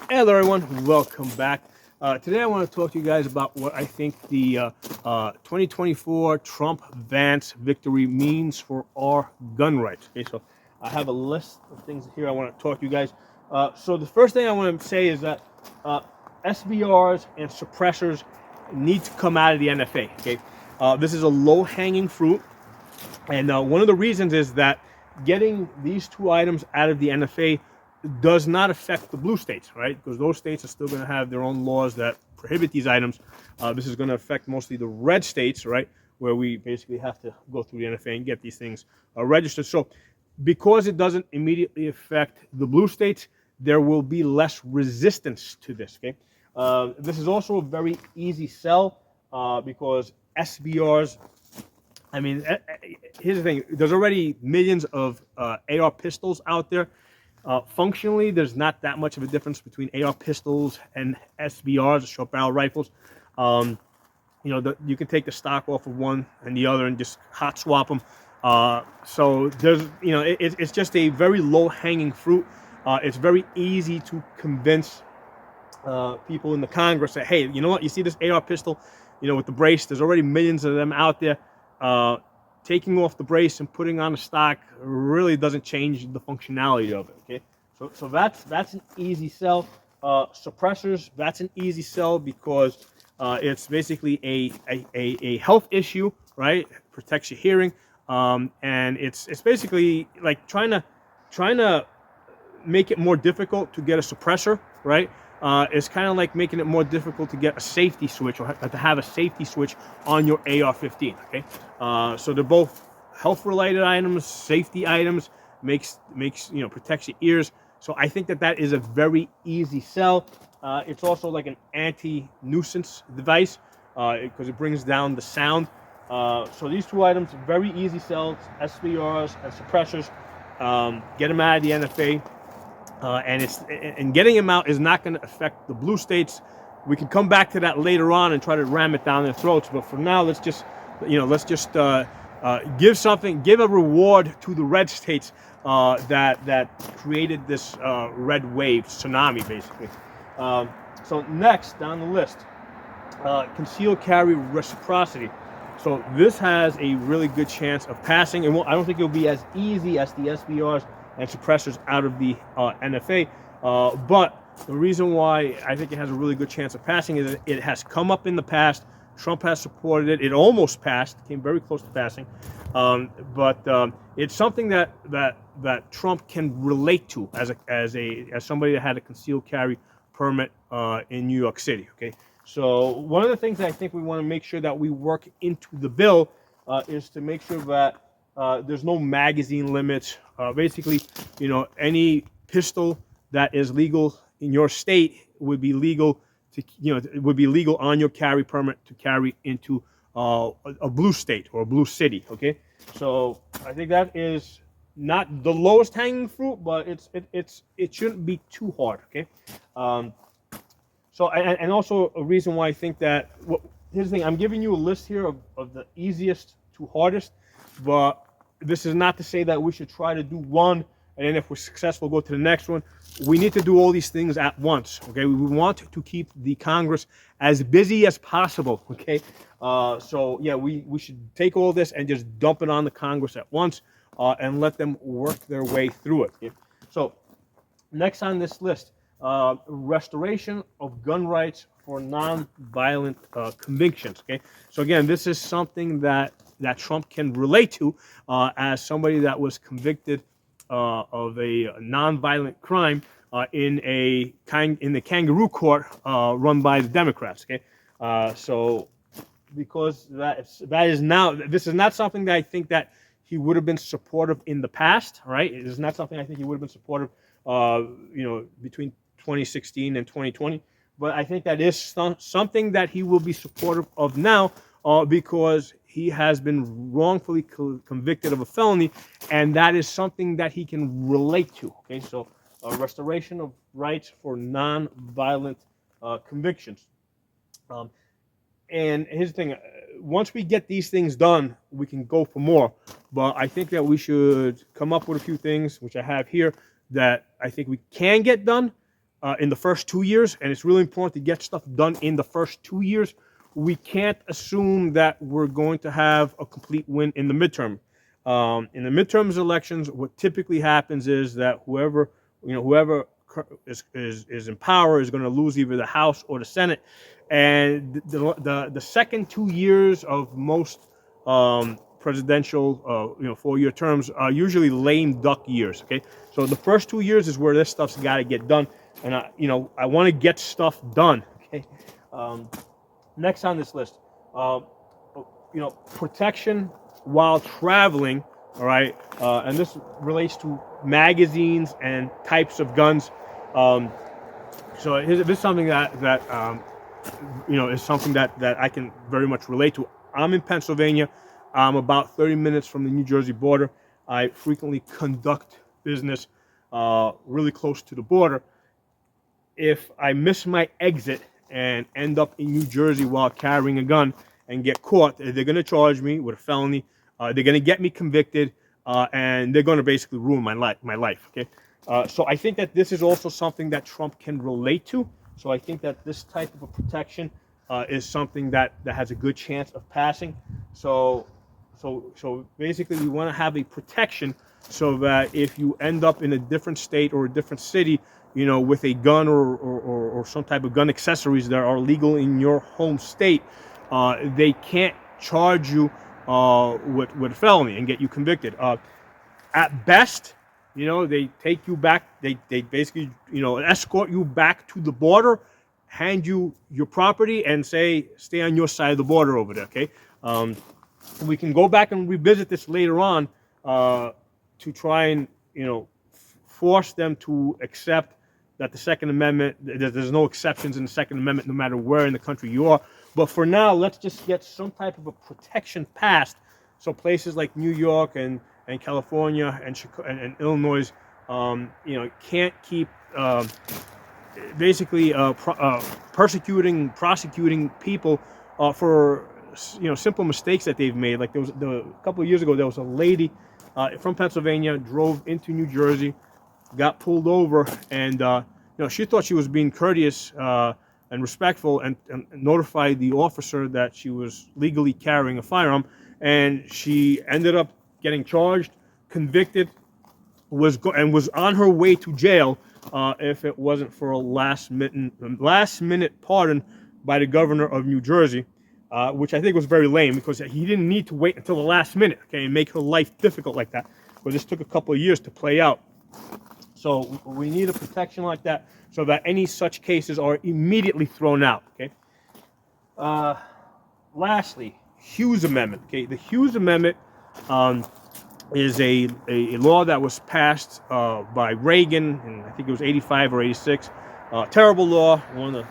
Hello, everyone. Welcome back. Today, I want to talk to you guys about what I think the 2024 Trump-Vance victory means for our gun rights. Okay, so I have a list of things here I want to talk to you guys. So the first thing I want to say is that SBRs and suppressors need to come out of the NFA. Okay, this is a low-hanging fruit, and one of the reasons is that getting these two items out of the NFA does not affect the blue states, right? Because those states are still going to have their own laws that prohibit these items. This is going to affect mostly the red states, right? Where we basically have to go through the NFA and get these things registered. So because it doesn't immediately affect the blue states, there will be less resistance to this, okay? This is also a very easy sell because SBRs, I mean, here's the thing. There's already millions of AR pistols out there. Functionally, there's not that much of a difference between AR pistols and SBRs, short barrel rifles. You know, you can take the stock off of one and the other and just hot swap them. So there's, you know, it's just a very low hanging fruit. It's very easy to convince people in the Congress that, hey, you know what, you see this AR pistol, you know, with the brace, there's already millions of them out there. Taking off the brace and putting on the stock really doesn't change the functionality of it, okay? So that's an easy sell. Suppressors, that's an easy sell because it's basically a health issue, right? It protects your hearing, and it's basically like trying to make it more difficult to get a suppressor, right? It's kind of like making it more difficult to get a safety switch or to have a safety switch on your AR-15. Okay, so they're both health-related items, safety items, makes you know, protects your ears. So I think that is a very easy sell. It's also like an anti-nuisance device because it brings down the sound. So these two items, very easy sells, SBRs and suppressors. Get them out of the NFA. And getting them out is not going to affect the blue states. We can come back to that later on and try to ram it down their throats. But for now, let's just give a reward to the red states that created this red wave tsunami, basically. So next down the list, concealed carry reciprocity. So this has a really good chance of passing, and I don't think it'll be as easy as the SBRs and suppressors out of the NFA. But the reason why I think it has a really good chance of passing is that it has come up in the past. Trump has supported it. It almost passed, came very close to passing. But it's something that Trump can relate to as somebody that had a concealed carry permit in New York City. Okay, so one of the things that I think we want to make sure that we work into the bill is to make sure that there's no magazine limits. Basically, you know, any pistol that is legal in your state would be legal to, you know, it would be legal on your carry permit to carry into a blue state or a blue city. Okay, so I think that is not the lowest hanging fruit, but it shouldn't be too hard. Okay, so and also a reason why I think that here's the thing. I'm giving you a list here of the easiest to hardest, but this is not to say that we should try to do one and then if we're successful go to the next one. We need to do all these things at once. Okay, we want to keep the Congress as busy as possible. Okay, so yeah, we should take all this and just dump it on the Congress at once and let them work their way through it. Okay? So next on this list, restoration of gun rights for non-violent convictions. Okay, so again, this is something that Trump can relate to as somebody that was convicted of a non-violent crime in the kangaroo court run by the Democrats. Okay, so because this is not something that I think that he would have been supportive in the past. Right, it is not something I think he would have been supportive, you know, between 2016 and 2020. But I think that is something that he will be supportive of now because he has been wrongfully convicted of a felony, and that is something that he can relate to. Okay, so restoration of rights for non-violent convictions. And here's the thing, once we get these things done, we can go for more. But I think that we should come up with a few things, which I have here, that I think we can get done in the first 2 years, and it's really important to get stuff done in the first 2 years. We can't assume that we're going to have a complete win in the midterm. In the midterms elections, what typically happens is that whoever is in power is going to lose either the House or the Senate, and the second 2 years of most presidential 4-year terms are usually lame duck years. Okay, so the first 2 years is where this stuff's got to get done, and I want to get stuff done. Okay, next on this list, protection while traveling. All right, and this relates to magazines and types of guns. So this is something that is something that I can very much relate to. I'm in Pennsylvania. I'm about 30 minutes from the New Jersey border. I frequently conduct business really close to the border. If I miss my exit and end up in New Jersey while carrying a gun and get caught, they're going to charge me with a felony. They're going to get me convicted, and they're going to basically ruin my life. Okay, so I think that this is also something that Trump can relate to. So I think that this type of a protection is something that has a good chance of passing. So basically, we want to have a protection so that if you end up in a different state or a different city, with a gun or some type of gun accessories that are legal in your home state, they can't charge you with a felony and get you convicted. At best, they take you back. They basically, escort you back to the border, hand you your property, and say, stay on your side of the border over there. Okay. We can go back and revisit this later on to try and force them to accept that the Second Amendment, there's no exceptions in the Second Amendment, no matter where in the country you are. But for now, let's just get some type of a protection passed, so places like New York and California and Chicago and Illinois, can't keep prosecuting people for simple mistakes that they've made. Like a couple of years ago, there was a lady from Pennsylvania drove into New Jersey, got pulled over, and she thought she was being courteous and respectful, and notified the officer that she was legally carrying a firearm, and she ended up getting charged, convicted, was on her way to jail if it wasn't for a last minute pardon by the governor of New Jersey, which I think was very lame, because he didn't need to wait until the last minute, okay, and make her life difficult like that. But this took a couple of years to play out. So we need a protection like that, so that any such cases are immediately thrown out. Okay. Lastly, Hughes Amendment. Okay, the Hughes Amendment is a law that was passed by Reagan, and I think it was 85 or 86. Terrible law. One of the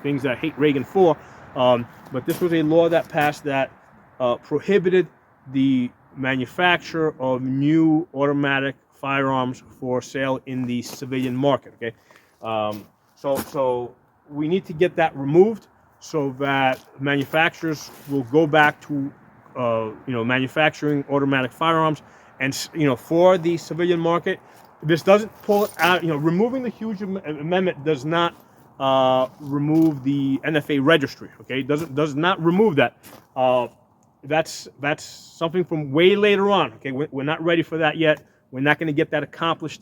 things that I hate Reagan for. But this was a law that passed that prohibited the manufacture of new automatic firearms for sale in the civilian market. Okay, so we need to get that removed, so that manufacturers will go back to manufacturing automatic firearms, and for the civilian market, this doesn't pull it out. Removing the Hughes Amendment does not remove the NFA registry. Okay, does not remove that. That's something from way later on. Okay, we're not ready for that yet. We're not going to get that accomplished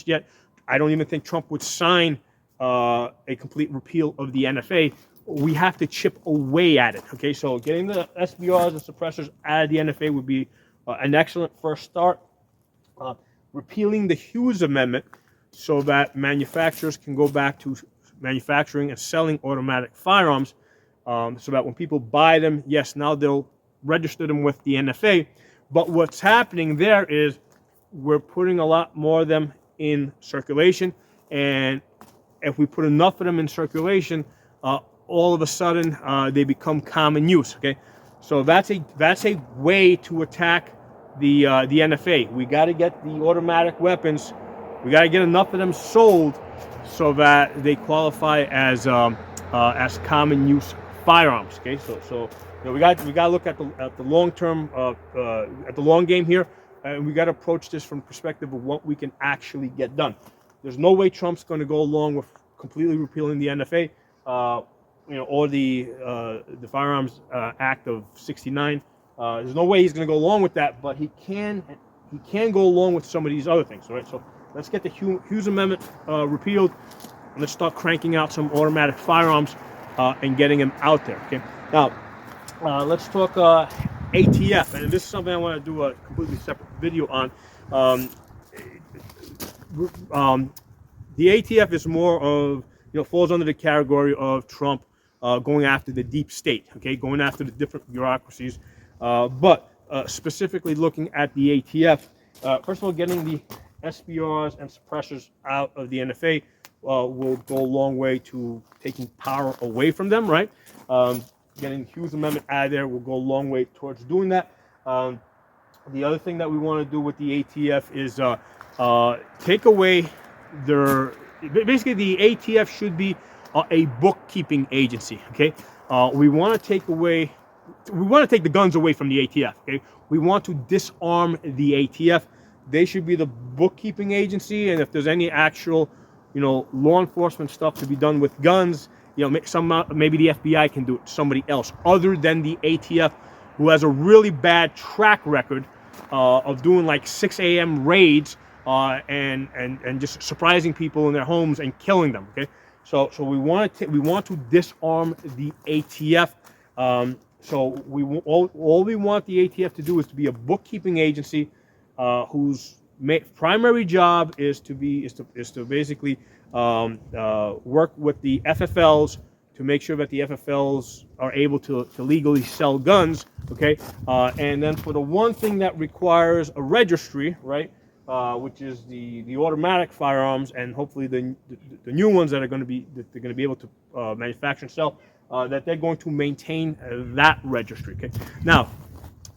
yet. I don't even think Trump would sign a complete repeal of the NFA. We have to chip away at it. Okay, so getting the SBRs and suppressors out of the NFA would be an excellent first start. Repealing the Hughes Amendment, so that manufacturers can go back to manufacturing and selling automatic firearms, so that when people buy them, yes, now they'll register them with the NFA. But what's happening there is we're putting a lot more of them in circulation, and if we put enough of them in circulation, all of a sudden they become common use. Okay, so that's a way to attack the NFA. We got to get the automatic weapons. We got to get enough of them sold so that they qualify as common use firearms. Okay, so we got to look at the long term, at the long game here, and we got to approach this from the perspective of what we can actually get done. there's no way Trump's going to go along with completely repealing the NFA, or the Firearms Act of '69. There's no way he's going to go along with that, but he can go along with some of these other things, right? So let's get the Hughes Amendment repealed, and let's start cranking out some automatic firearms and getting them out there. Okay. Now, let's talk ATF, and this is something I want to do a completely separate video on. The ATF is more of, falls under the category of Trump going after the deep state, okay, going after the different bureaucracies, but specifically looking at the ATF. First of all, getting the SBRs and suppressors out of the NFA will go a long way to taking power away from them, right? Getting the Hughes Amendment out of there will go a long way towards doing that. The other thing that we want to do with the ATF is take away their... Basically, the ATF should be a bookkeeping agency, okay? We want to take the guns away from the ATF, okay? We want to disarm the ATF. They should be the bookkeeping agency, and if there's any actual, law enforcement stuff to be done with guns, maybe the FBI can do it, somebody else other than the ATF, who has a really bad track record of doing like 6 a.m. raids and just surprising people in their homes and killing them. Okay, so we want to disarm the ATF. So all we want the ATF to do is to be a bookkeeping agency whose primary job is to basically work with the FFLs to make sure that the FFLs are able to legally sell guns, okay? And then for the one thing that requires a registry, right, which is the automatic firearms, and hopefully the new ones that they're going to be able to manufacture and sell, that they're going to maintain that registry, okay? Now,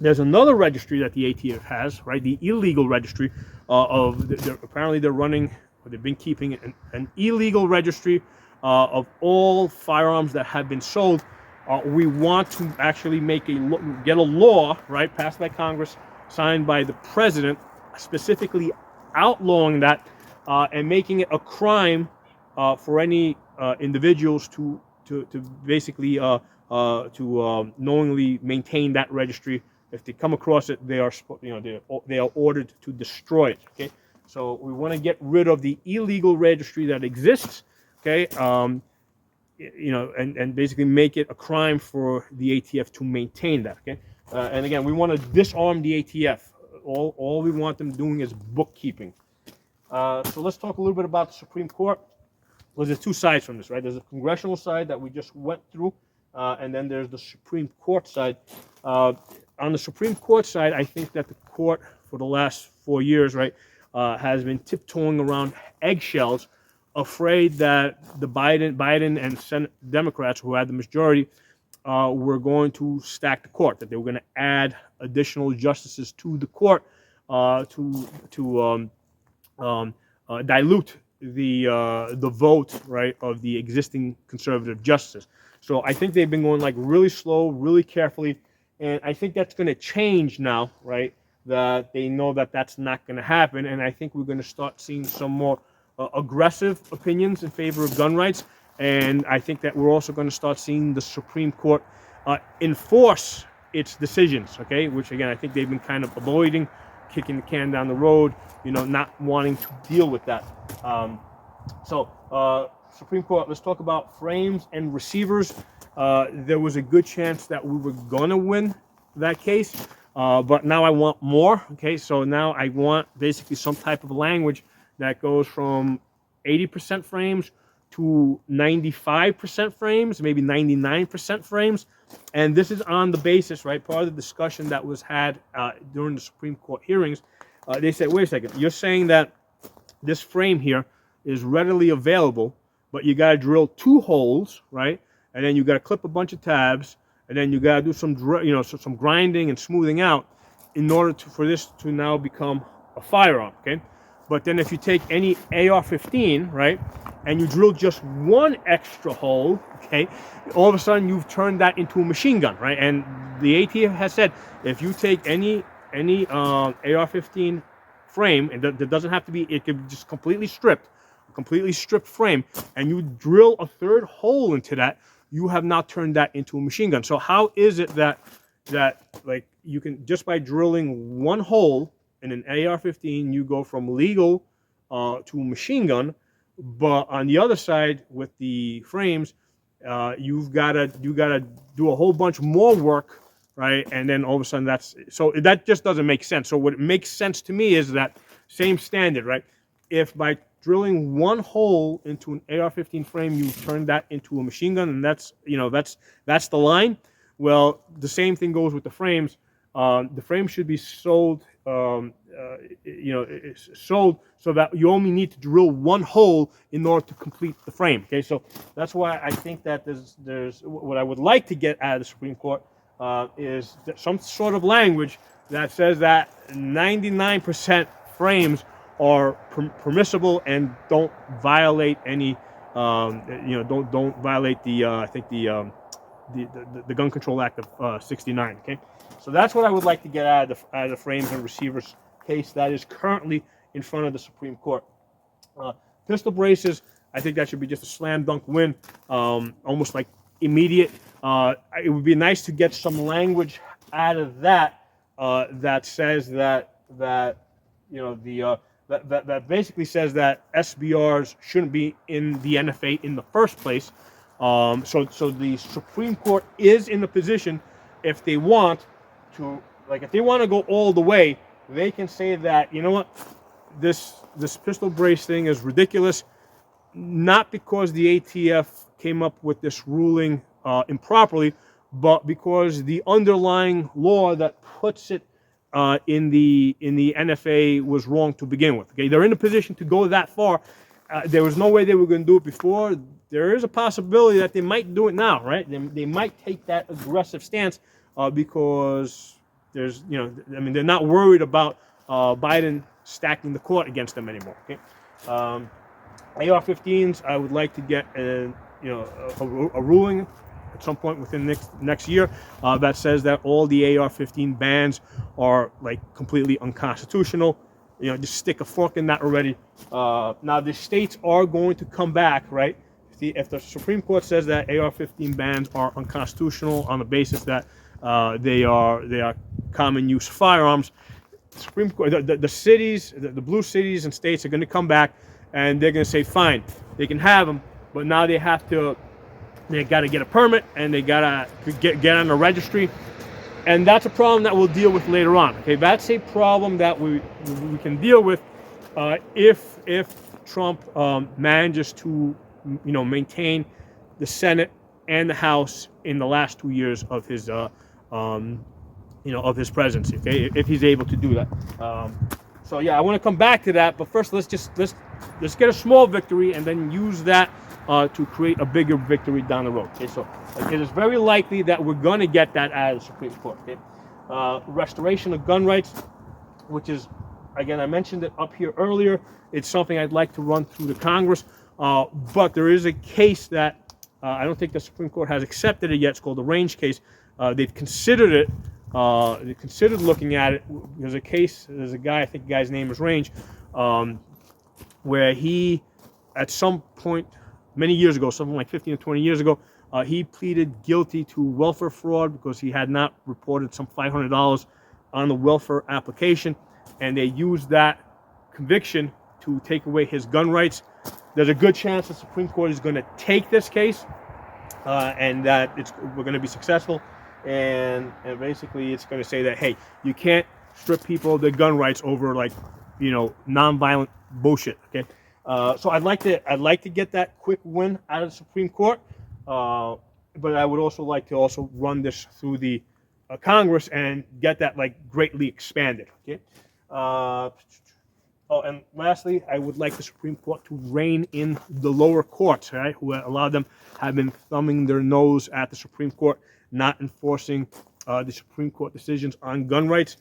there's another registry that the ATF has, right? The illegal registry apparently they're running, or they've been keeping an illegal registry of all firearms that have been sold. We want to actually get a law, right, passed by Congress, signed by the president, specifically outlawing that and making it a crime for any individuals to basically knowingly maintain that registry. If they come across it, they are ordered to destroy it. Okay, so we want to get rid of the illegal registry that exists. Okay, and basically make it a crime for the ATF to maintain that. Okay, and again, we want to disarm the ATF. All we want them doing is bookkeeping. So let's talk a little bit about the Supreme Court. Well, there's two sides from this, right? There's a congressional side that we just went through, and then there's the Supreme Court side. On the Supreme Court side, I think that the court for the last 4 years, right, has been tiptoeing around eggshells, afraid that the Biden and Senate Democrats, who had the majority, were going to stack the court, that they were going to add additional justices to the court to dilute the vote, right, of the existing conservative justices. So I think they've been going like really slow, really carefully, and I think that's going to change now, right? That they know that that's not going to happen, and I think we're going to start seeing some more aggressive opinions in favor of gun rights, and I think that we're also going to start seeing the Supreme Court enforce its decisions, okay? Which again, I think they've been kind of avoiding, kicking the can down the road, not wanting to deal with that. Supreme Court, let's talk about frames and receivers. There was a good chance that we were going to win that case, but now I want more, okay? So now I want basically some type of language that goes from 80% frames to 95% frames, maybe 99% frames. And this is on the basis, right, part of the discussion that was had during the Supreme Court hearings. They said, wait a second, you're saying that this frame here is readily available, but you got to drill 2 holes, right? And then you got to clip a bunch of tabs, and then you got to do some grinding and smoothing out in order for this to now become a firearm, okay? But then if you take any AR-15, right, and you drill just 1 extra hole, okay, all of a sudden you've turned that into a machine gun, right? And the ATF has said if you take any AR-15 frame, and that doesn't have to be, it could be just completely stripped completely stripped frame, and you drill a third hole into that, you have now turned that into a machine gun. So how is it that like you can, just by drilling one hole in an AR-15, you go from legal to a machine gun, but on the other side with the frames, you gotta do a whole bunch more work, right? And then all of a sudden that just doesn't make sense. So what makes sense to me is that same standard, right? If by drilling one hole into an AR-15 frame, you turn that into a machine gun, and that's the line. Well, the same thing goes with the frames. The frame should be sold, sold so that you only need to drill one hole in order to complete the frame. Okay, so that's why I think that there's what I would like to get out of the Supreme Court is some sort of language that says that 99% frames are permissible and don't violate any, don't violate the I think the Gun Control Act of '69. Okay, so that's what I would like to get out of the frames and receivers case that is currently in front of the Supreme Court. Pistol braces, I think that should be just a slam dunk win, almost like immediate. It would be nice to get some language out of that that says that basically says that SBRs shouldn't be in the NFA in the first place. So the Supreme Court is in the position, if they want to, if they want to go all the way, they can say that, you know what, this pistol brace thing is ridiculous, not because the ATF came up with this ruling improperly, but because the underlying law that puts it in the NFA was wrong to begin with. Okay, they're in a position to go that far. There was no way they were going to do it before. There is a possibility that they might do it now, right? They might take that aggressive stance because there's, they're not worried about Biden stacking the court against them anymore. Okay, AR-15s, I would like to get a ruling at some point within next year that says that all the AR-15 bans are completely unconstitutional. Just stick a fork in that already. Now the states are going to come back, right? If the Supreme Court says that AR-15 bans are unconstitutional on the basis that they are common use firearms, Supreme Court, the cities, the blue cities and states are going to come back and they're going to say, fine, they can have them, but now they got to get a permit and they got to get on the registry. And that's a problem that we'll deal with later on. Okay, that's a problem that we can deal with if Trump manages to maintain the Senate and the House in the last 2 years of his of his presidency. Okay, if he's able to do that. So yeah, I want to come back to that, but first let's get a small victory and then use that to create a bigger victory down the road. Okay, so it is very likely that we're going to get that out of the Supreme Court. Okay, restoration of gun rights, which is, again, I mentioned it up here earlier. It's something I'd like to run through the Congress, but there is a case that I don't think the Supreme Court has accepted it yet. It's called the Range case. They've considered it. They considered looking at it. There's a case. There's a guy. I think the guy's name is Range, where he, at some point, many years ago, something like 15 or 20 years ago, he pleaded guilty to welfare fraud because he had not reported some $500 on the welfare application, and they used that conviction to take away his gun rights. There's a good chance the Supreme Court is going to take this case, and that we're going to be successful, and basically it's going to say that, hey, you can't strip people of their gun rights over nonviolent bullshit. Okay. So I'd like to get that quick win out of the Supreme Court, but I would also like to run this through the Congress and get that greatly expanded. Okay. And lastly, I would like the Supreme Court to rein in the lower courts, right? Who a lot of them have been thumbing their nose at the Supreme Court, not enforcing the Supreme Court decisions on gun rights.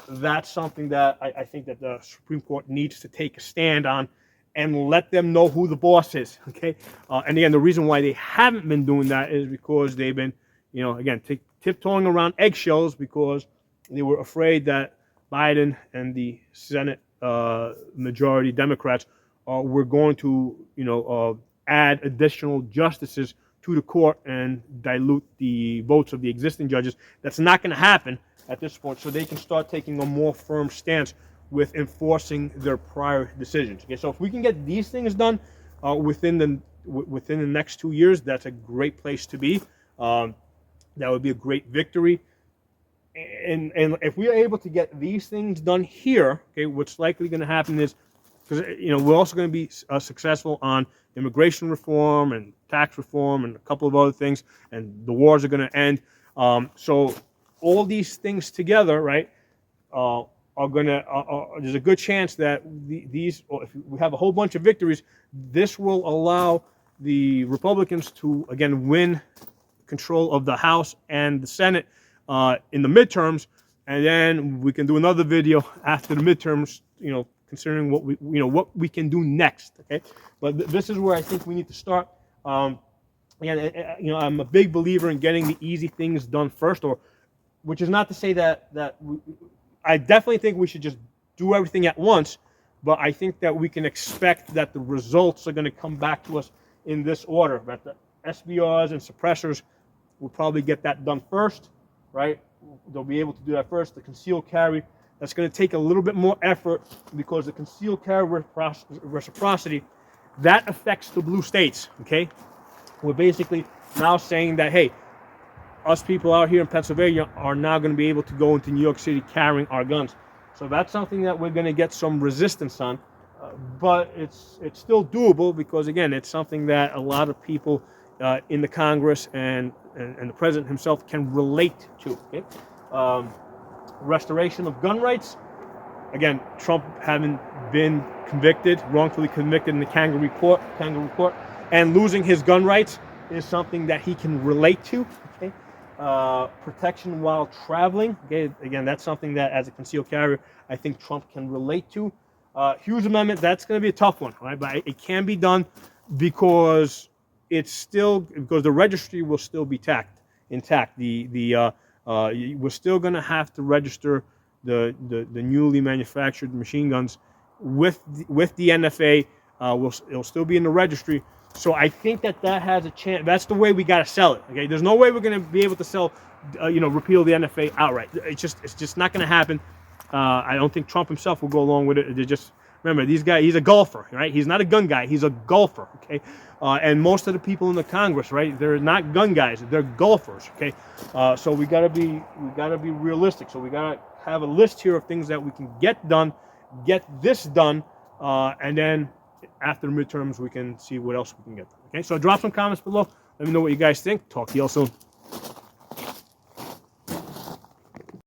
That's something that I think that the Supreme Court needs to take a stand on and let them know who the boss is, okay? And again, the reason why they haven't been doing that is because they've been, again, tiptoeing around eggshells because they were afraid that Biden and the Senate majority Democrats we're going to, add additional justices to the court and dilute the votes of the existing judges. That's not going to happen at this point, so they can start taking a more firm stance with enforcing their prior decisions. Okay, so if we can get these things done within the next 2 years, that's a great place to be. That would be a great victory. And if we are able to get these things done here, okay, what's likely going to happen is, because we're also going to be successful on immigration reform and tax reform and a couple of other things, and the wars are going to end. So all these things together, right, are going to. There's a good chance that these, if we have a whole bunch of victories, this will allow the Republicans to again win control of the House and the Senate in the midterms, and then we can do another video after the midterms, considering what we can do next. Okay, but this is where I think we need to start. Again, I'm a big believer in getting the easy things done first, which is not to say that I definitely think we should just do everything at once, but I think that we can expect that the results are going to come back to us in this order. That the SBRs and suppressors will probably get that done first, right? They'll be able to do that first. The concealed carry, that's going to take a little bit more effort, because the concealed carry reciprocity, that affects the blue states, okay? We're basically now saying that, hey, us people out here in Pennsylvania are now going to be able to go into New York City carrying our guns. So that's something that we're going to get some resistance on, but it's still doable, because, again, it's something that a lot of people in the Congress and the president himself can relate to. Okay? Restoration of gun rights. Again, Trump having been wrongfully convicted in the kangaroo court, and losing his gun rights is something that he can relate to. Okay? Protection while traveling. Okay? Again, that's something that, as a concealed carrier, I think Trump can relate to. Hughes Amendment, that's going to be a tough one, right? But it can be done, because the registry will still be intact. We're still going to have to register the newly manufactured machine guns with the NFA. It'll still be in the registry. So I think that has a chance. That's the way we got to sell it. Okay, there's no way we're going to be able to sell, repeal the NFA outright. It's just not going to happen. I don't think Trump himself will go along with it. Remember, he's a golfer, right? He's not a gun guy. He's a golfer, okay? And most of the people in the Congress, right, they're not gun guys. They're golfers, okay? So we gotta be realistic. So we gotta have a list here of things that we can get this done, and then after the midterms we can see what else we can get done. Okay? So drop some comments below. Let me know what you guys think. Talk to y'all soon.